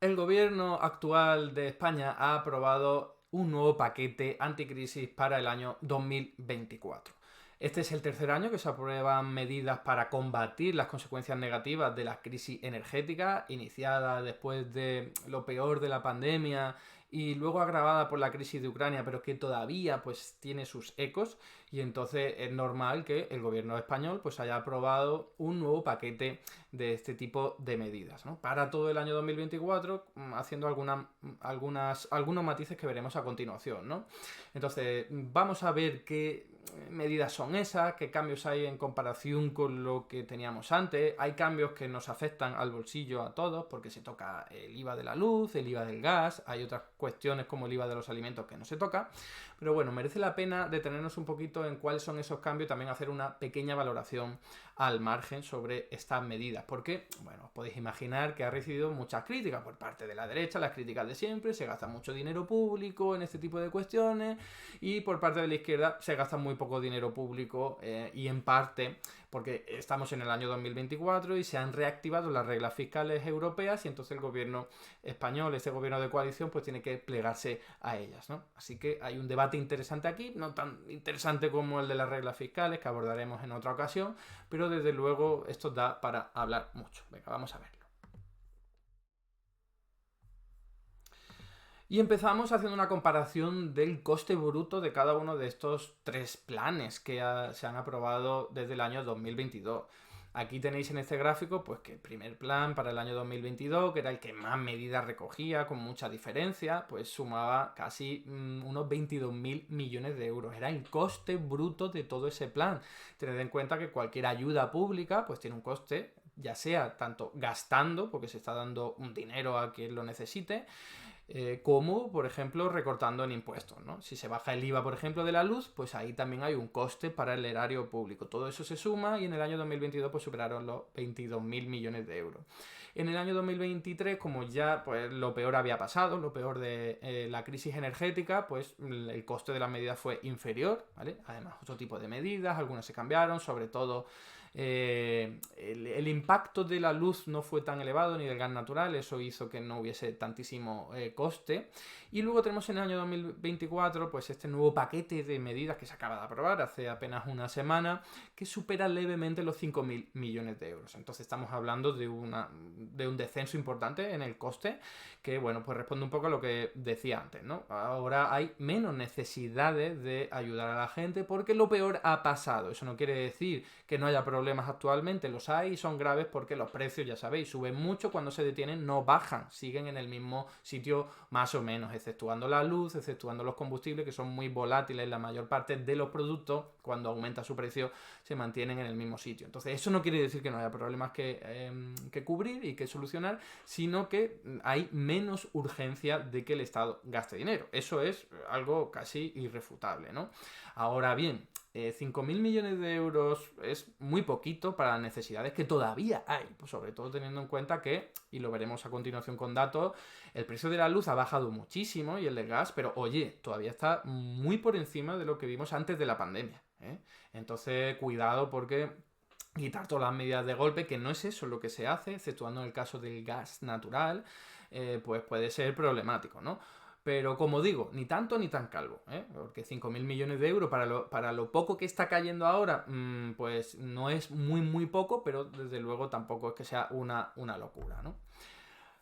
El gobierno actual de España ha aprobado un nuevo paquete anticrisis para el año 2024. Este es el tercer año que se aprueban medidas para combatir las consecuencias negativas de la crisis energética, iniciada después de lo peor de la pandemia y luego agravada por la crisis de Ucrania, pero que todavía pues tiene sus ecos, y entonces es normal que el gobierno español pues haya aprobado un nuevo paquete de este tipo de medidas, ¿no? Para todo el año 2024, haciendo algunos matices que veremos a continuación, ¿no? Entonces, vamos a ver qué medidas son esas, qué cambios hay en comparación con lo que teníamos antes. Hay cambios que nos afectan al bolsillo a todos, porque se toca el IVA de la luz, el IVA del gas, hay otras cuestiones como el IVA de los alimentos que no se toca, pero bueno, merece la pena detenernos un poquito en cuáles son esos cambios y también hacer una pequeña valoración al margen sobre estas medidas, porque, bueno, os podéis imaginar que ha recibido muchas críticas por parte de la derecha, las críticas de siempre, se gasta mucho dinero público en este tipo de cuestiones, y por parte de la izquierda se gasta muy poco dinero público, y en parte porque estamos en el año 2024 y se han reactivado las reglas fiscales europeas, y entonces el gobierno español, este gobierno de coalición, pues tiene que plegarse a ellas, ¿no? Así que hay un debate interesante aquí, no tan interesante como el de las reglas fiscales, que abordaremos en otra ocasión, pero desde luego esto da para hablar mucho. Venga, vamos a verlo. Y empezamos haciendo una comparación del coste bruto de cada uno de estos tres planes que se han aprobado desde el año 2022. Aquí tenéis en este gráfico pues que el primer plan para el año 2022, que era el que más medidas recogía con mucha diferencia, pues sumaba casi unos 22.000 millones de euros. Era el coste bruto de todo ese plan. Tened en cuenta que cualquier ayuda pública pues tiene un coste, ya sea tanto gastando, porque se está dando un dinero a quien lo necesite, como, por ejemplo, recortando en impuestos, ¿no? Si se baja el IVA, por ejemplo, de la luz, pues ahí también hay un coste para el erario público. Todo eso se suma y en el año 2022 pues superaron los 22.000 millones de euros. En el año 2023, como ya pues lo peor había pasado, lo peor de la crisis energética, pues el coste de las medidas fue inferior, ¿vale? Además, otro tipo de medidas, algunas se cambiaron, sobre todo el impacto de la luz no fue tan elevado, ni del gas natural, eso hizo que no hubiese tantísimo coste. Y luego tenemos en el año 2024 pues este nuevo paquete de medidas que se acaba de aprobar hace apenas una semana, que supera levemente los 5.000 millones de euros. Entonces estamos hablando de un descenso importante en el coste, que bueno, pues responde un poco a lo que decía antes, ¿no? Ahora hay menos necesidades de ayudar a la gente porque lo peor ha pasado. Eso no quiere decir que no haya problemas actualmente, los hay y son graves porque los precios, ya sabéis, suben mucho, cuando se detienen no bajan, siguen en el mismo sitio más o menos, exceptuando la luz, exceptuando los combustibles, que son muy volátiles. La mayor parte de los productos, cuando aumenta su precio, se mantienen en el mismo sitio. Entonces eso no quiere decir que no haya problemas que cubrir y que solucionar, sino que hay menos urgencia de que el Estado gaste dinero. Eso es algo casi irrefutable, ¿no? Ahora bien, 5.000 millones de euros es muy poquito para las necesidades que todavía hay, pues sobre todo teniendo en cuenta que, y lo veremos a continuación con datos, el precio de la luz ha bajado muchísimo y el del gas, pero oye, todavía está muy por encima de lo que vimos antes de la pandemia, ¿eh? Entonces, cuidado, porque quitar todas las medidas de golpe, que no es eso lo que se hace, exceptuando en el caso del gas natural, pues puede ser problemático, ¿no? Pero como digo, ni tanto ni tan calvo, ¿eh? Porque 5.000 millones de euros para lo poco que está cayendo ahora, pues no es muy poco, pero desde luego tampoco es que sea una locura, ¿no?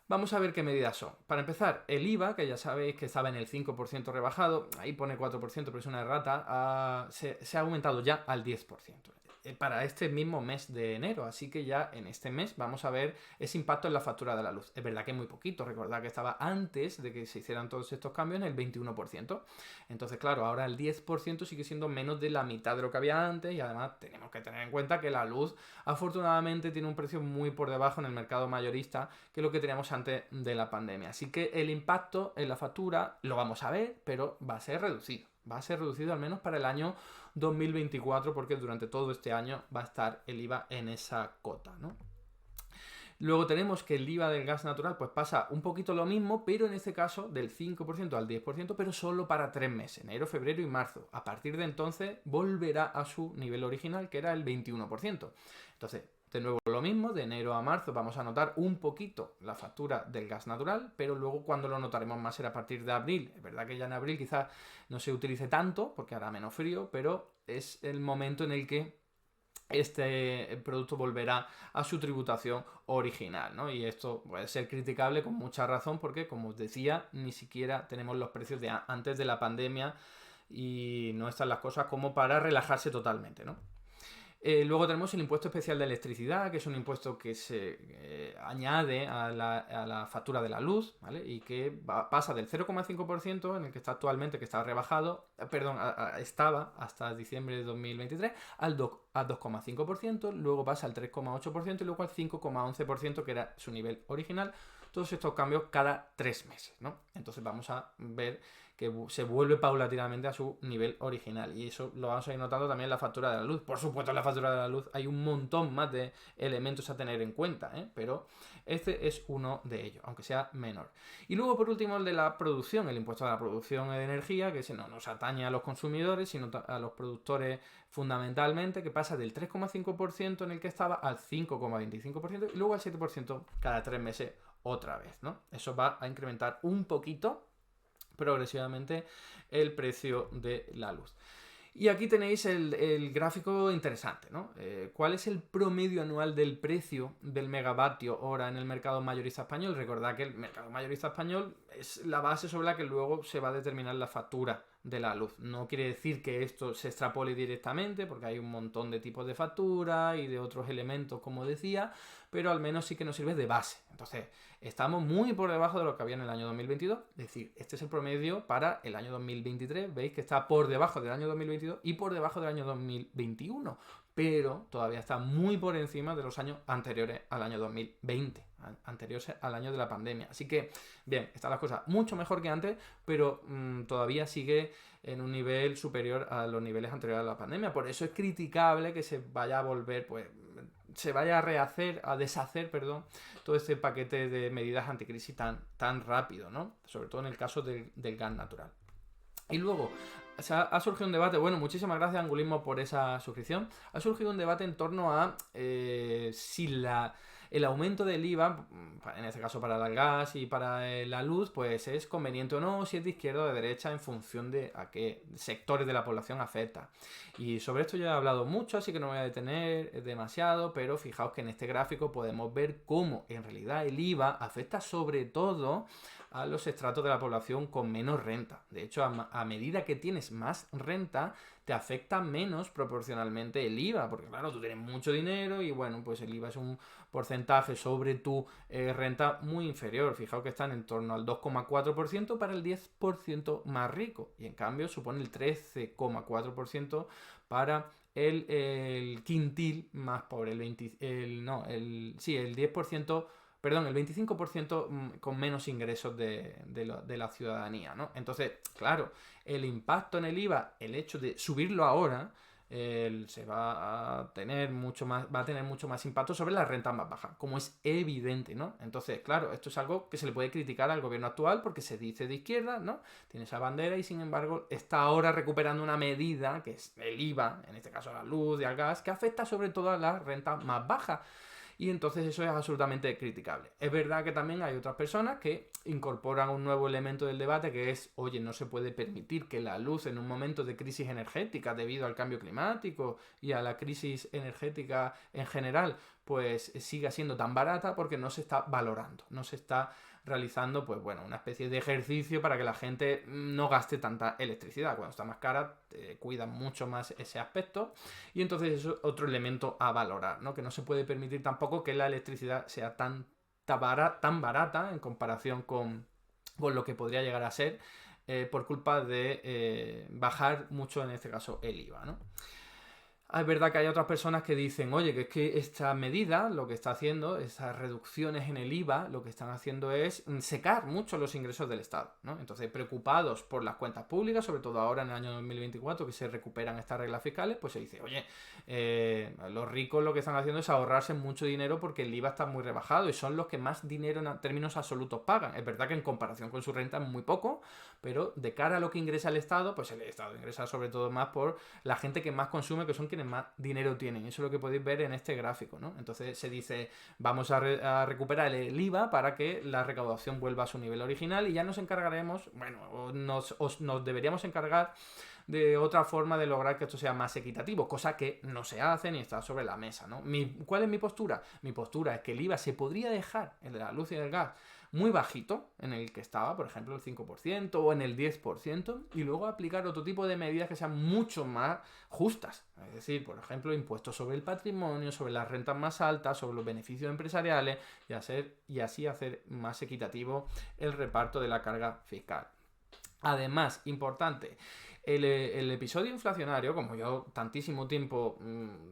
Vamos a ver qué medidas son. Para empezar, el IVA, que ya sabéis que estaba en el 5% rebajado, ahí pone 4%, pero es una errata, se ha aumentado ya al 10%. Para este mismo mes de enero, así que ya en este mes vamos a ver ese impacto en la factura de la luz. Es verdad que es muy poquito, recordad que estaba antes de que se hicieran todos estos cambios en el 21%. Entonces, claro, ahora el 10% sigue siendo menos de la mitad de lo que había antes, y además tenemos que tener en cuenta que la luz afortunadamente tiene un precio muy por debajo en el mercado mayorista que lo que teníamos antes de la pandemia. Así que el impacto en la factura lo vamos a ver, pero va a ser reducido. Va a ser reducido al menos para el año 2024, porque durante todo este año va a estar el IVA en esa cota, ¿no? Luego tenemos que el IVA del gas natural pues pasa un poquito lo mismo, pero en este caso del 5% al 10%, pero solo para 3 meses, enero, febrero y marzo. A partir de entonces volverá a su nivel original, que era el 21%. Entonces, de nuevo lo mismo, de enero a marzo vamos a notar un poquito la factura del gas natural, pero luego cuando lo notaremos más será a partir de abril. Es verdad que ya en abril quizás no se utilice tanto porque hará menos frío, pero es el momento en el que este producto volverá a su tributación original, ¿no? Y esto puede ser criticable con mucha razón porque, como os decía, ni siquiera tenemos los precios de antes de la pandemia y no están las cosas como para relajarse totalmente, ¿no? Luego tenemos el impuesto especial de electricidad, que es un impuesto que se añade a la factura de la luz, ¿vale? Y que pasa del 0,5% en el que está actualmente, que está rebajado, estaba hasta diciembre de 2023, al 2,5%, luego pasa al 3,8% y luego al 5,11%, que era su nivel original. Todos estos cambios cada 3 meses, ¿no? Entonces vamos a ver que se vuelve paulatinamente a su nivel original. Y eso lo vamos a ir notando también en la factura de la luz. Por supuesto, en la factura de la luz hay un montón más de elementos a tener en cuenta, ¿eh? Pero este es uno de ellos, aunque sea menor. Y luego, por último, el de la producción, el impuesto a la producción de energía, que no nos atañe a los consumidores, sino a los productores fundamentalmente, que pasa del 3,5% en el que estaba al 5,25% y luego al 7% cada 3 meses otra vez, ¿no? Eso va a incrementar un poquito progresivamente el precio de la luz. Y aquí tenéis el gráfico interesante, ¿no? ¿Cuál es el promedio anual del precio del megavatio hora en el mercado mayorista español? Recordad que el mercado mayorista español es la base sobre la que luego se va a determinar la factura de la luz. No quiere decir que esto se extrapole directamente, porque hay un montón de tipos de factura y de otros elementos, como decía, pero al menos sí que nos sirve de base. Entonces, estamos muy por debajo de lo que había en el año 2022, es decir, este es el promedio para el año 2023, veis que está por debajo del año 2022 y por debajo del año 2021, pero todavía está muy por encima de los años anteriores al año 2020, anteriores al año de la pandemia. Así que, bien, están las cosas mucho mejor que antes, pero todavía sigue en un nivel superior a los niveles anteriores a la pandemia. Por eso es criticable que se vaya a volver, pues, se vaya a deshacer, todo este paquete de medidas anticrisis tan rápido, ¿no? Sobre todo en el caso del gas natural. Y luego, ha surgido un debate, bueno, muchísimas gracias Angulismo por esa suscripción, ha surgido un debate en torno a si el aumento del IVA, en este caso para el gas y para la luz, pues es conveniente o no, si es de izquierda o de derecha en función de a qué sectores de la población afecta. Y sobre esto ya he hablado mucho, así que no me voy a detener demasiado, pero fijaos que en este gráfico podemos ver cómo en realidad el IVA afecta sobre todo a los estratos de la población con menos renta. De hecho, a medida que tienes más renta, te afecta menos proporcionalmente el IVA, porque claro, tú tienes mucho dinero y bueno, pues el IVA es un porcentaje sobre tu renta muy inferior. Fijaos que están en torno al 2,4% para el 10% más rico y en cambio supone el 13,4% para el quintil más pobre, el 10%. Perdón, el 25% con menos ingresos de la ciudadanía, ¿no? Entonces, claro, el impacto en el IVA, el hecho de subirlo ahora, va a tener mucho más impacto sobre las rentas más bajas, como es evidente, ¿no? Entonces, claro, esto es algo que se le puede criticar al gobierno actual porque se dice de izquierda, ¿no? Tiene esa bandera y sin embargo está ahora recuperando una medida, que es el IVA, en este caso a la luz y al gas, que afecta sobre todo a las rentas más bajas. Y entonces eso es absolutamente criticable. Es verdad que también hay otras personas que incorporan un nuevo elemento del debate que es, oye, no se puede permitir que la luz en un momento de crisis energética debido al cambio climático y a la crisis energética en general, pues siga siendo tan barata porque no se está valorando, no se está realizando, pues bueno, una especie de ejercicio para que la gente no gaste tanta electricidad. Cuando está más cara, cuidan mucho más ese aspecto y entonces eso es otro elemento a valorar, ¿no? Que no se puede permitir tampoco que la electricidad sea tan barata en comparación con lo que podría llegar a ser por culpa de bajar mucho, en este caso, el IVA, ¿no? Es verdad que hay otras personas que dicen, oye, que es que esta medida lo que está haciendo, esas reducciones en el IVA, lo que están haciendo es secar mucho los ingresos del Estado, ¿no? Entonces, preocupados por las cuentas públicas, sobre todo ahora en el año 2024 que se recuperan estas reglas fiscales, pues se dice, oye, los ricos lo que están haciendo es ahorrarse mucho dinero porque el IVA está muy rebajado y son los que más dinero en términos absolutos pagan. Es verdad que en comparación con su renta es muy poco, pero de cara a lo que ingresa el Estado, pues el Estado ingresa sobre todo más por la gente que más consume, que son quienes quienes más dinero tienen. Eso es lo que podéis ver en este gráfico, ¿no? Entonces se dice, vamos a recuperar el IVA para que la recaudación vuelva a su nivel original y ya nos encargaremos, bueno, nos deberíamos encargar de otra forma de lograr que esto sea más equitativo, cosa que no se hace ni está sobre la mesa, ¿no? ¿Cuál es mi postura? Mi postura es que el IVA se podría dejar, el de la luz y del gas, muy bajito, en el que estaba, por ejemplo, el 5% o en el 10%, y luego aplicar otro tipo de medidas que sean mucho más justas. Es decir, por ejemplo, impuestos sobre el patrimonio, sobre las rentas más altas, sobre los beneficios empresariales, y así hacer más equitativo el reparto de la carga fiscal. Además, importante, el episodio inflacionario, como yo tantísimo tiempo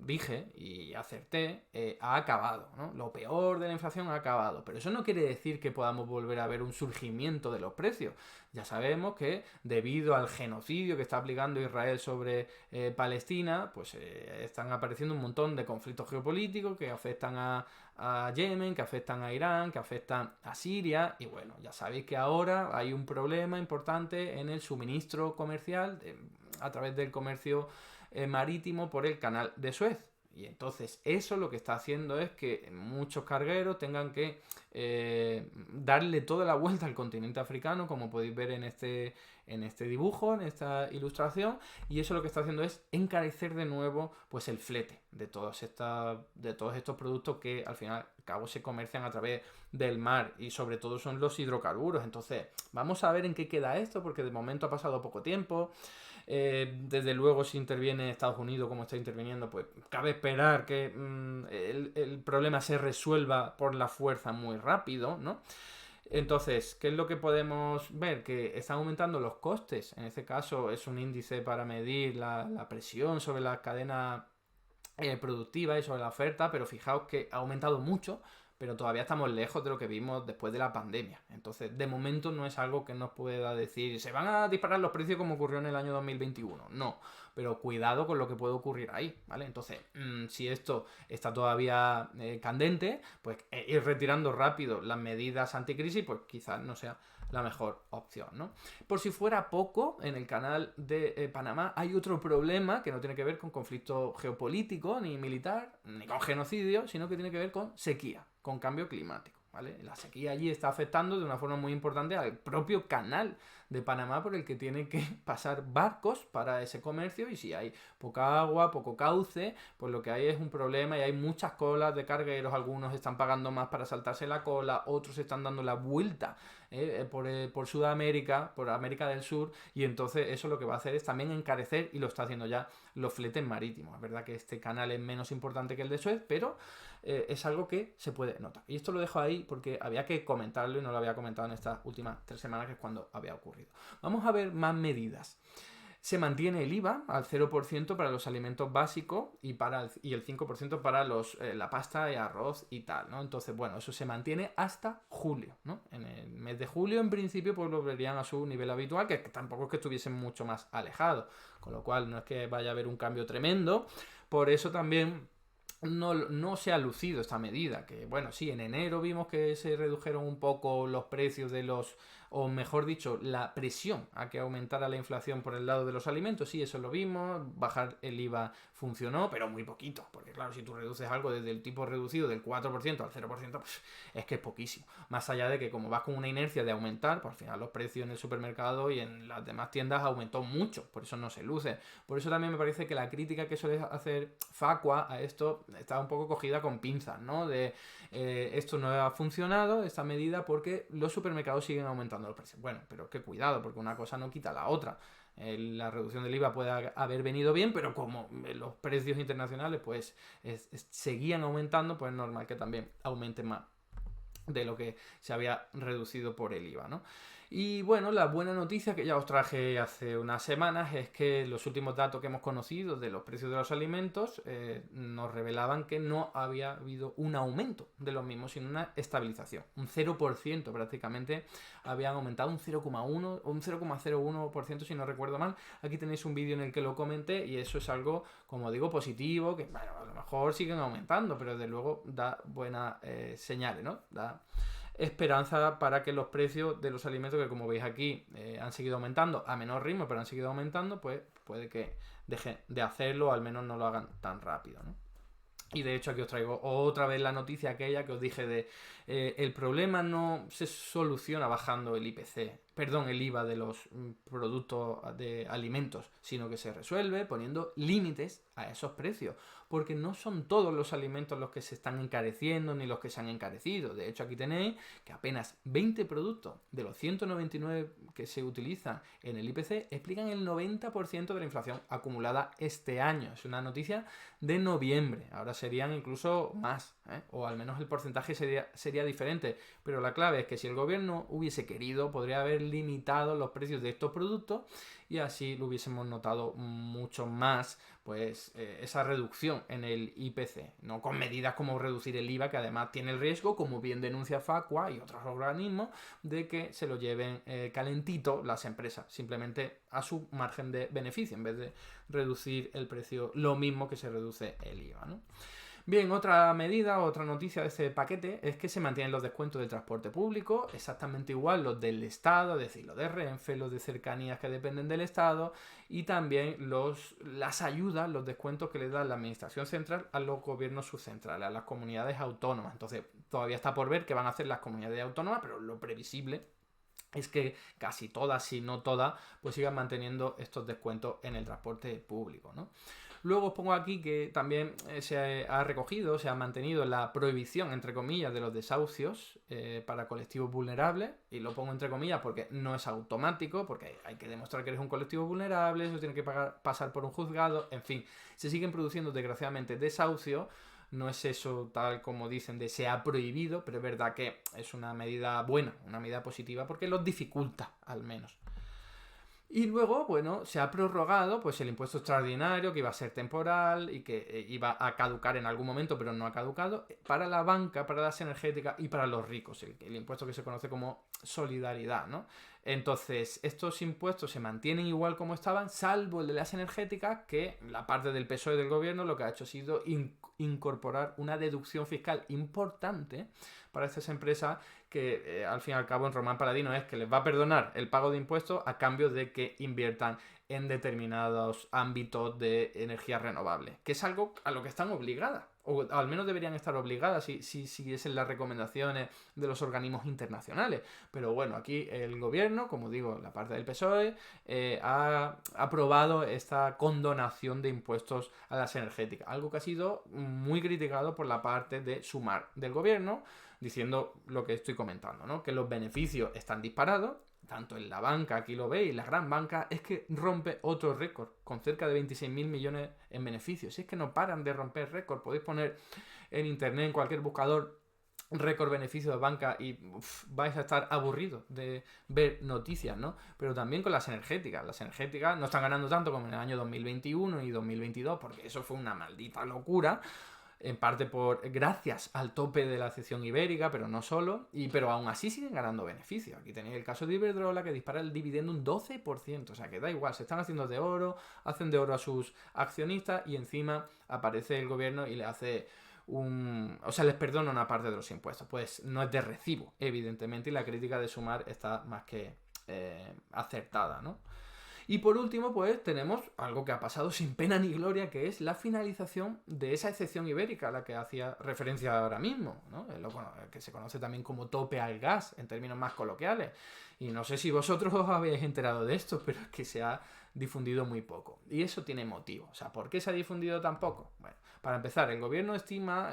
dije y acerté, ha acabado, ¿no? Lo peor de la inflación ha acabado, pero eso no quiere decir que podamos volver a ver un surgimiento de los precios. Ya sabemos que debido al genocidio que está aplicando Israel sobre Palestina, pues están apareciendo un montón de conflictos geopolíticos que afectan a Yemen, que afectan a Irán, que afectan a Siria, y bueno, ya sabéis que ahora hay un problema importante en el suministro comercial a través del comercio marítimo por el canal de Suez. Y entonces eso lo que está haciendo es que muchos cargueros tengan que darle toda la vuelta al continente africano, como podéis ver en este dibujo, en esta ilustración, y eso lo que está haciendo es encarecer de nuevo pues el flete de todos estos productos que al final al cabo se comercian a través del mar, y sobre todo son los hidrocarburos. Entonces vamos a ver en qué queda esto, porque de momento ha pasado poco tiempo. Desde luego, si interviene Estados Unidos como está interviniendo, pues cabe esperar que el problema se resuelva por la fuerza muy rápido, ¿no? Entonces, ¿qué es lo que podemos ver? Que están aumentando los costes. En este caso es un índice para medir la presión sobre la cadena productiva y sobre la oferta, pero fijaos que ha aumentado mucho, pero todavía estamos lejos de lo que vimos después de la pandemia. Entonces, de momento no es algo que nos pueda decir, se van a disparar los precios como ocurrió en el año 2021. No, pero cuidado con lo que puede ocurrir ahí, ¿vale? Entonces, si esto está todavía candente, pues ir retirando rápido las medidas anticrisis, pues quizás no sea la mejor opción, ¿no? Por si fuera poco, en el canal de Panamá hay otro problema que no tiene que ver con conflicto geopolítico, ni militar, ni con genocidio, sino que tiene que ver con sequía, con cambio climático, ¿vale? La sequía allí está afectando de una forma muy importante al propio canal de Panamá por el que tienen que pasar barcos para ese comercio, y si hay poca agua, poco cauce, pues lo que hay es un problema y hay muchas colas de cargueros. Algunos están pagando más para saltarse la cola, otros están dando la vuelta por Sudamérica, por América del Sur, y entonces eso lo que va a hacer es también encarecer, y lo está haciendo ya, los fletes marítimos. Es verdad que este canal es menos importante que el de Suez, pero es algo que se puede notar. Y esto lo dejo ahí porque había que comentarlo y no lo había comentado en estas últimas 3 semanas, que es cuando había ocurrido. Vamos a ver más medidas. Se mantiene el IVA al 0% para los alimentos básicos y el 5% para la pasta y arroz y tal, ¿no? Entonces, bueno, eso se mantiene hasta julio, ¿no? En el mes de julio, en principio, pues volverían a su nivel habitual, que tampoco es que estuviesen mucho más alejados, con lo cual no es que vaya a haber un cambio tremendo. Por eso también no se ha lucido esta medida, que bueno, sí, en enero vimos que se redujeron un poco los precios o mejor dicho, la presión a que aumentara la inflación por el lado de los alimentos. Sí, eso lo vimos, bajar el IVA funcionó, pero muy poquito, porque claro, si tú reduces algo desde el tipo reducido del 4% al 0%, pues es que es poquísimo. Más allá de que como vas con una inercia de aumentar, pues al final los precios en el supermercado y en las demás tiendas aumentó mucho, por eso no se luce. Por eso también me parece que la crítica que suele hacer Facua a esto está un poco cogida con pinzas, ¿no? Esto no ha funcionado, esta medida, porque los supermercados siguen aumentando los precios. Bueno, pero que cuidado, porque una cosa no quita la otra. La reducción del IVA puede haber venido bien, pero como los precios internacionales pues seguían aumentando, pues es normal que también aumente más de lo que se había reducido por el IVA, ¿no? Y bueno, la buena noticia que ya os traje hace unas semanas es que los últimos datos que hemos conocido de los precios de los alimentos nos revelaban que no había habido un aumento de los mismos, sino una estabilización. Un 0% prácticamente habían aumentado, un 0,1 o un 0,01% si no recuerdo mal. Aquí tenéis un vídeo en el que lo comenté, y eso es algo, como digo, positivo, que bueno, a lo mejor siguen aumentando, pero desde luego da buenas señales, ¿no? Da esperanza para que los precios de los alimentos, que como veis aquí han seguido aumentando a menor ritmo, pero han seguido aumentando, pues puede que dejen de hacerlo o al menos no lo hagan tan rápido, ¿no? Y de hecho aquí os traigo otra vez la noticia aquella que os dije de el problema no se soluciona bajando el IPC, perdón, el IVA de los productos de alimentos, sino que se resuelve poniendo límites a esos precios, porque no son todos los alimentos los que se están encareciendo ni los que se han encarecido. De hecho aquí tenéis que apenas 20 productos de los 199 que se utilizan en el IPC explican el 90% de la inflación acumulada este año. Es una noticia de noviembre, ahora serían incluso más, o al menos el porcentaje sería diferente, pero la clave es que si el gobierno hubiese querido podría haber limitado los precios de estos productos y así lo hubiésemos notado mucho más, pues esa reducción en el IPC, no con medidas como reducir el IVA, que además tiene el riesgo, como bien denuncia Facua y otros organismos, de que se lo lleven calentito las empresas, simplemente a su margen de beneficio, en vez de reducir el precio lo mismo que se reduce el IVA, ¿no? Bien, otra medida, otra noticia de este paquete es que se mantienen los descuentos del transporte público, exactamente igual los del Estado, es decir, los de Renfe, los de cercanías que dependen del Estado y también las ayudas, los descuentos que le da la Administración Central a los gobiernos subcentrales, a las comunidades autónomas. Entonces, todavía está por ver qué van a hacer las comunidades autónomas, pero lo previsible es que casi todas, si no todas, pues sigan manteniendo estos descuentos en el transporte público, ¿no? Luego os pongo aquí que también se ha recogido, se ha mantenido la prohibición, entre comillas, de los desahucios para colectivos vulnerables, y lo pongo entre comillas porque no es automático, porque hay que demostrar que eres un colectivo vulnerable, eso tiene que pasar por un juzgado, en fin, se siguen produciendo desgraciadamente desahucios. No es eso tal como dicen de se ha prohibido, pero es verdad que es una medida buena, una medida positiva, porque los dificulta al menos. Y luego, bueno, se ha prorrogado pues el impuesto extraordinario que iba a ser temporal y que iba a caducar en algún momento, pero no ha caducado, para la banca, para las energéticas y para los ricos, el impuesto que se conoce como solidaridad, ¿no? Entonces, estos impuestos se mantienen igual como estaban, salvo el de las energéticas, que la parte del PSOE del gobierno lo que ha hecho ha sido incorporar una deducción fiscal importante para estas empresas que al fin y al cabo en Román Paladino es que les va a perdonar el pago de impuestos a cambio de que inviertan en determinados ámbitos de energía renovable, que es algo a lo que están obligadas, o al menos deberían estar obligadas si siguiesen las recomendaciones de los organismos internacionales. Pero bueno, aquí el gobierno, como digo, la parte del PSOE, ha aprobado esta condonación de impuestos a las energéticas, algo que ha sido muy criticado por la parte de Sumar del gobierno, diciendo lo que estoy comentando, ¿no? Que los beneficios están disparados, tanto en la banca, aquí lo veis, la gran banca, es que rompe otro récord, con cerca de 26.000 millones en beneficios. Es que no paran de romper récord. Podéis poner en internet, en cualquier buscador, récord beneficio de banca y vais a estar aburridos de ver noticias, ¿no? Pero también con las energéticas. Las energéticas no están ganando tanto como en el año 2021 y 2022, porque eso fue una maldita locura. En parte gracias al tope de la excepción ibérica, pero no solo, pero aún así siguen ganando beneficios. Aquí tenéis el caso de Iberdrola, que dispara el dividendo un 12%, o sea que da igual, se están haciendo de oro, hacen de oro a sus accionistas y encima aparece el gobierno y le hace les perdona una parte de los impuestos. Pues no es de recibo, evidentemente, y la crítica de Sumar está más que acertada, ¿no? Y por último, pues tenemos algo que ha pasado sin pena ni gloria, que es la finalización de esa excepción ibérica a la que hacía referencia ahora mismo, ¿no? Que se conoce también como tope al gas, en términos más coloquiales. Y no sé si vosotros os habéis enterado de esto, pero es que se ha difundido muy poco. Y eso tiene motivo. O sea, ¿por qué se ha difundido tan poco? Bueno, para empezar, el gobierno estima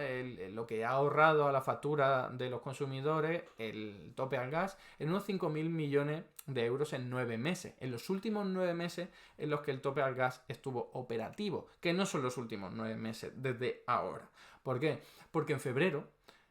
lo que ha ahorrado a la factura de los consumidores, el tope al gas, en unos 5.000 millones de euros en 9 meses. En los últimos 9 meses en los que el tope al gas estuvo operativo, que no son los últimos 9 meses, desde ahora. ¿Por qué? Porque en febrero,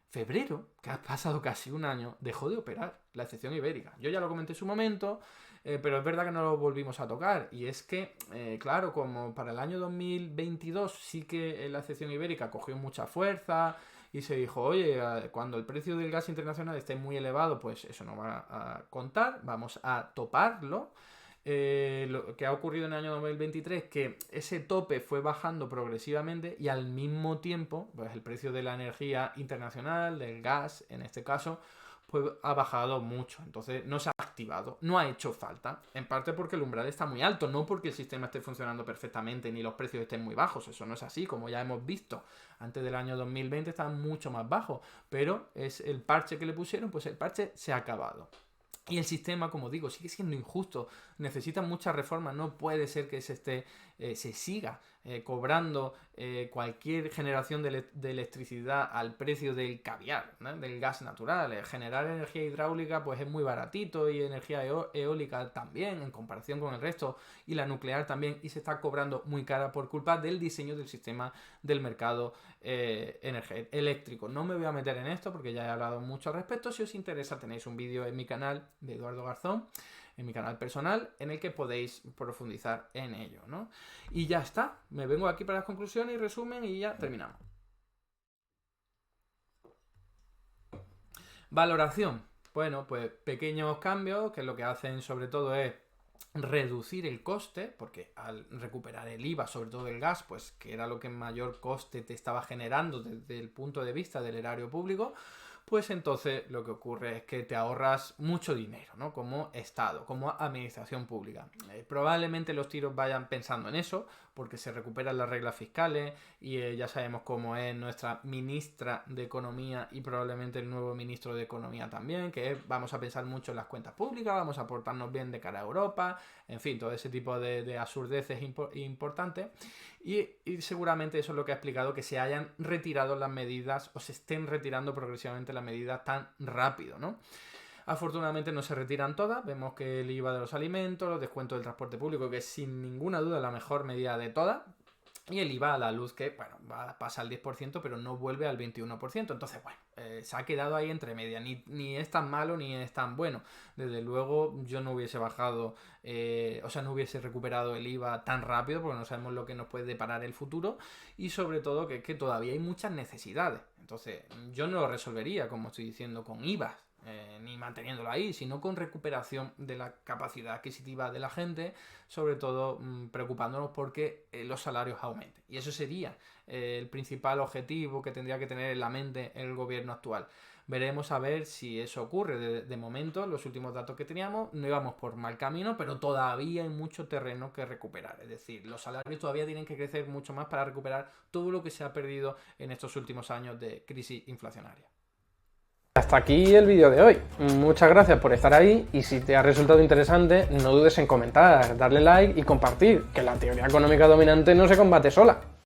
que ha pasado casi un año, dejó de operar la excepción ibérica. Yo ya lo comenté en su momento, pero es verdad que no lo volvimos a tocar. Y es que, claro, como para el año 2022 sí que la excepción ibérica cogió mucha fuerza y se dijo, oye, cuando el precio del gas internacional esté muy elevado, pues eso no va a contar, vamos a toparlo. Lo que ha ocurrido en el año 2023 es que ese tope fue bajando progresivamente y al mismo tiempo, pues el precio de la energía internacional, del gas en este caso, pues ha bajado mucho. Entonces no se ha activado, no ha hecho falta. En parte porque el umbral está muy alto, no porque el sistema esté funcionando perfectamente ni los precios estén muy bajos. Eso no es así, como ya hemos visto. Antes del año 2020 estaban mucho más bajos, pero es el parche que le pusieron, pues el parche se ha acabado. Y el sistema, como digo, sigue siendo injusto, necesita muchas reformas, no puede ser que se siga cobrando cualquier generación de electricidad al precio del caviar, ¿no? Del gas natural. Generar energía hidráulica pues es muy baratito y energía eólica también en comparación con el resto, y la nuclear también, y se está cobrando muy cara por culpa del diseño del sistema del mercado eléctrico. No me voy a meter en esto porque ya he hablado mucho al respecto. Si os interesa, tenéis un vídeo en mi canal de Eduardo Garzón, en mi canal personal, en el que podéis profundizar en ello, ¿no? Y ya está, me vengo aquí para las conclusiones y resumen y ya terminamos. Valoración. Bueno, pues pequeños cambios que lo que hacen sobre todo es reducir el coste, porque al recuperar el IVA, sobre todo el gas, pues que era lo que mayor coste te estaba generando desde el punto de vista del erario público, pues entonces lo que ocurre es que te ahorras mucho dinero, ¿no? Como Estado, como administración pública. Probablemente los tiros vayan pensando en eso, porque se recuperan las reglas fiscales y ya sabemos cómo es nuestra ministra de Economía y probablemente el nuevo ministro de Economía también, que es, vamos a pensar mucho en las cuentas públicas, vamos a portarnos bien de cara a Europa, en fin, todo ese tipo de absurdeces importantes. Y seguramente eso es lo que ha explicado que se hayan retirado las medidas o se estén retirando progresivamente las medidas tan rápido, ¿no? Afortunadamente no se retiran todas, vemos que el IVA de los alimentos, los descuentos del transporte público, que es sin ninguna duda la mejor medida de todas, y el IVA a la luz que, bueno, pasa al 10%, pero no vuelve al 21%. Entonces, bueno, se ha quedado ahí entre media. Ni es tan malo ni es tan bueno. Desde luego, yo no hubiese bajado, no hubiese recuperado el IVA tan rápido, porque no sabemos lo que nos puede deparar el futuro. Y sobre todo, que todavía hay muchas necesidades. Entonces, yo no lo resolvería, como estoy diciendo, con IVA. Ni manteniéndolo ahí, sino con recuperación de la capacidad adquisitiva de la gente, sobre todo preocupándonos porque los salarios aumenten. Y eso sería el principal objetivo que tendría que tener en la mente el gobierno actual. Veremos a ver si eso ocurre. De momento, los últimos datos que teníamos, no íbamos por mal camino, pero todavía hay mucho terreno que recuperar. Es decir, los salarios todavía tienen que crecer mucho más para recuperar todo lo que se ha perdido en estos últimos años de crisis inflacionaria. Hasta aquí el vídeo de hoy. Muchas gracias por estar ahí y si te ha resultado interesante, no dudes en comentar, darle like y compartir, que la teoría económica dominante no se combate sola.